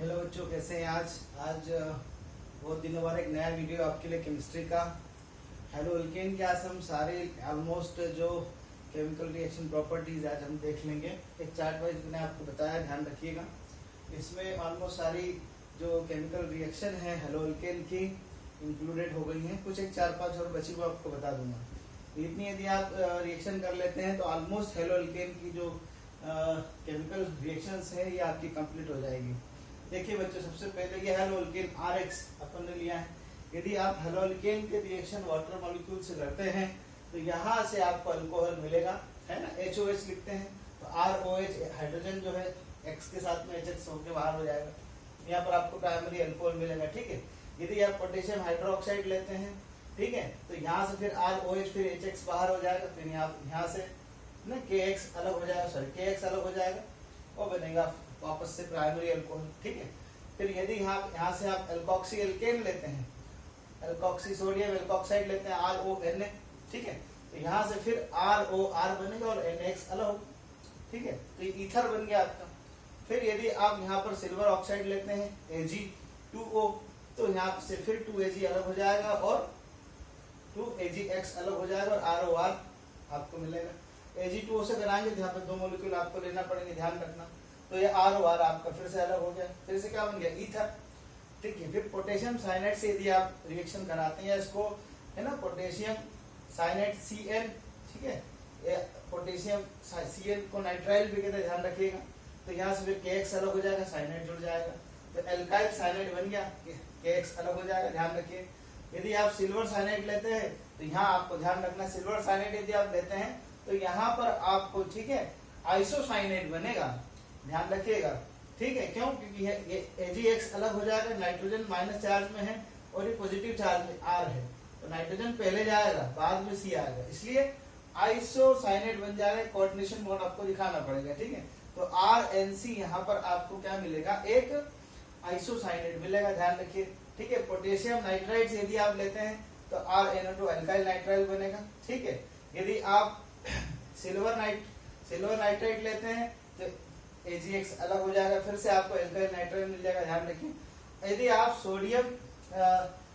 Hello बच्चों, कैसे हैं आज आज बहुत दिनों बाद एक नया वीडियो आपके लिए केमिस्ट्री का। हेलो अल्केन के आज हम सारे ऑलमोस्ट जो केमिकल रिएक्शन प्रॉपर्टीज आज हम देख लेंगे। एक चार्ट वाइज मैंने आपको बताया, ध्यान रखिएगा। इसमें ऑलमोस्ट सारी जो केमिकल रिएक्शन है हेलो अल्केन की इंक्लूडेड हो गई हैं। कुछ एक 4-5 और बची वो आपको बता दूंगा। इतनी यदि आप रिएक्शन कर लेते हैं तो ऑलमोस्ट हेलो अल्केन की जो केमिकल रिएक्शंस है ये आपकी कंप्लीट हो जाएगी। देखिए बच्चों, सबसे पहले ये हेलो अल्केन RX अपन ने लिया है। यदि आप हेलो अल्केन के रिएक्शन वाटर मॉलिक्यूल से करते हैं तो यहाँ से आपको अल्कोहल मिलेगा, है ना। HOH लिखते हैं तो ROH हाइड्रोजन जो है X के साथ में HX होकर बाहर हो जाएगा। यहाँ पर आपको प्राइमरी अल्कोहल मिलेगा, ठीक है। यदि आप पोटेशियम हाइड्रोक्साइड लेते हैं, ठीक है, तो यहाँ से फिर ROH फिर HX बाहर हो जाएगा। फिर यहाँ से ना KX अलग हो जाएगा, सॉरी KX अलग हो जाएगा और बनेगा वापस से प्राइमरी अल्कोहल, ठीक है। फिर यदि यहाँ से आप एल्कोक्सी एल्केन लेते हैं, एल्कोक्सी सोडियम एल्कोक्साइड लेते हैं RONA, ठीक है, तो यहाँ से फिर ROR बनेगा और NX अलग होगा, ठीक है। तो ये ईथर बन गया आपका। फिर यदि आप यहाँ पर सिल्वर ऑक्साइड लेते हैं Ag2O, तो यहाँ से फिर 2Ag अलग हो जाएगा और 2AgX अलग हो जाएगा और ROR आपको मिलेगा। Ag2O से बनाएंगे तो यहाँ पे 2 मॉलिक्यूल आपको लेना पड़ेंगे, ध्यान रखना। तो ये ROR आपका फिर से अलग हो गया। फिर से क्या बन गया, ईथर, ठीक है। फिर पोटेशियम साइनाइड से यदि आप रिएक्शन कराते हैं, इसको है ना पोटेशियम साइनाइड Cl, ठीक है, पोटेशियम Cl को नाइट्राइल भी कहते हैं, ध्यान रखिएगा। तो यहाँ से फिर KX अलग हो जाएगा, साइनाइड जुड़ जाएगा, तो एल्काइल साइनाइड बन गया, KX अलग हो जाएगा, ध्यान रखिए। यदि आप सिल्वर साइनाइड लेते हैं तो यहाँ आपको ध्यान रखना, सिल्वर साइनाइड यदि आप लेते हैं तो यहाँ पर आपको, ठीक है, आइसोसाइनाइड बनेगा, ध्यान रखिएगा, ठीक है। क्यों? क्योंकि ये AgX अलग हो जाएगा, नाइट्रोजन माइनस चार्ज में है और ये पॉजिटिव चार्ज में R है, तो नाइट्रोजन पहले जाएगा बाद में C आएगा, इसलिए आइसोसाइनाइड बन जाएगा। कोऑर्डिनेशन बॉन्ड आपको दिखाना पड़ेगा, ठीक है। तो RNC यहाँ पर आपको क्या मिलेगा, एक आइसोसाइनाइड मिलेगा, ध्यान रखिए, ठीक है। पोटेशियम नाइट्राइड यदि आप लेते हैं तो RNO2 अल्काइल नाइट्राइल बनेगा, ठीक है। यदि आप सिल्वर नाइट्राइड लेते हैं तो AgX अलग हो जाएगा, फिर से आपको एल्काइल नाइट्राइल मिल जाएगा, ध्यान रखिए। यदि आप सोडियम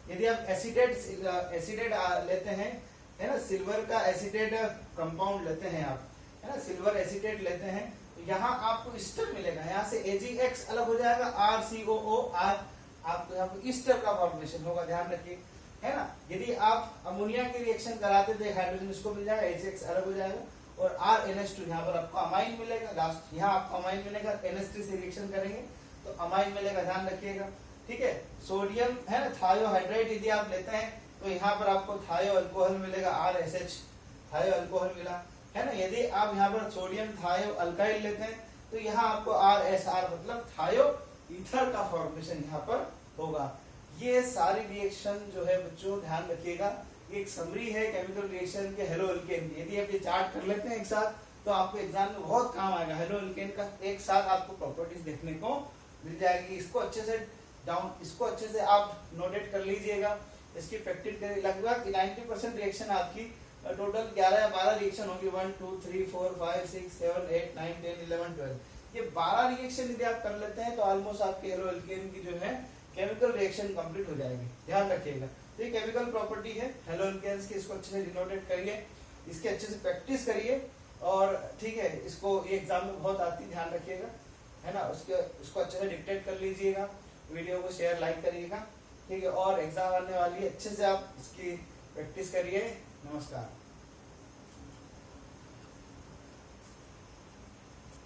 यदि आप एसिडेट लेते हैं, है ना, सिल्वर का एसिडेट कंपाउंड लेते हैं आप, है ना, सिल्वर एसिडेट लेते हैं, तो यहाँ आपको ईस्टर मिलेगा। यहाँ से AgX अलग हो जाएगा, RCOOR आपको यहाँ पर ईस्टर का फॉर्मेशन होगा, ध्यान रखिए, है ना। यदि आप अमोनिया की रिएक्शन कराते थे, हाइड्रोजन इसको मिल जाएगा, HX अलग हो जाएगा और RNH2 यहाँ पर आपको अमाइन मिलेगा, लास्ट यहाँ आपको अमाइन मिलेगा। NH3 से रिएक्शन करेंगे तो अमाइन मिलेगा, ध्यान रखिएगा, ठीक है। सोडियम है ना, थायोहाइड्राइड यदि आप लेते हैं तो यहाँ पर आपको थायो अल्कोहल मिलेगा, RSH थायो अल्कोहल मिला, है ना। यदि आप यहाँ पर सोडियम थायो अल्काइल लेते हैं तो यहाँ आपको RSR मतलब थायो ईथर का फॉर्मेशन यहाँ पर होगा। ये सारी रिएक्शन जो है बच्चों ध्यान रखिएगा, एक समरी है केमिकल रिएक्शन के हेलो अल्केन की। यदि आप ये चार्ट कर लेते हैं एक साथ तो आपको एग्जाम में बहुत काम आएगा। हेलो अल्केन का एक साथ आपको प्रॉपर्टीज देखने को मिल जाएगी। इसको अच्छे से आप नोटेट कर लीजिएगा, इसकी प्रैक्टिस करिए। लगभग 90% रिएक्शन आपकी टोटल 11 या 12 रिएक्शन होगी, 1 2 3 4 5 6 7 8 9 10 11 12। ये 12 रिएक्शन यदि आप कर लेते हैं तो ऑलमोस्ट आपके हेलो अल्केन की जो है केमिकल रिएक्शन कंप्लीट हो जाएगी, ध्यान रखिएगा। तो ये केमिकल प्रॉपर्टी है हेलो अल्केन्स की, इसको अच्छे से डिनोटेट करिए, इसके अच्छे से प्रैक्टिस करिए और ठीक है, इसको ये एग्जाम में बहुत आती, ध्यान रखिएगा, है ना। उसको अच्छे से डिक्टेट कर लीजिएगा, वीडियो को शेयर लाइक करिएगा, ठीक है। और एग्जाम आने वाली है, अच्छे से आप इसकी प्रैक्टिस करिए। नमस्कार।